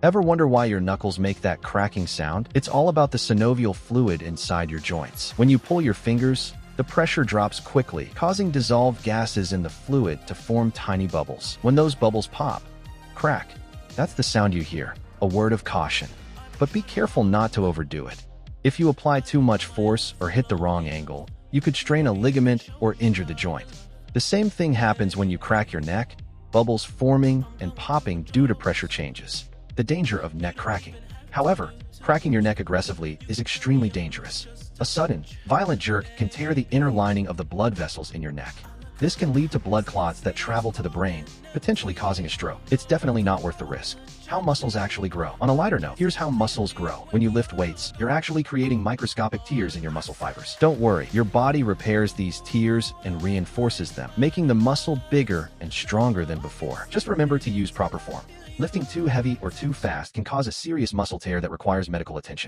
Ever wonder why your knuckles make that cracking sound? It's all about the synovial fluid inside your joints. When you pull your fingers, the pressure drops quickly, causing dissolved gases in the fluid to form tiny bubbles. When those bubbles pop, crack, that's the sound you hear. A word of caution. But be careful not to overdo it. If you apply too much force or hit the wrong angle, you could strain a ligament or injure the joint. The same thing happens when you crack your neck, bubbles forming and popping due to pressure changes. The danger of neck cracking. However, cracking your neck aggressively is extremely dangerous. A sudden, violent jerk can tear the inner lining of the blood vessels in your neck. This can lead to blood clots that travel to the brain, potentially causing a stroke. It's definitely not worth the risk. How muscles actually grow. On a lighter note, here's how muscles grow. When you lift weights, you're actually creating microscopic tears in your muscle fibers. Don't worry, your body repairs these tears and reinforces them, making the muscle bigger and stronger than before. Just remember to use proper form. Lifting too heavy or too fast can cause a serious muscle tear that requires medical attention.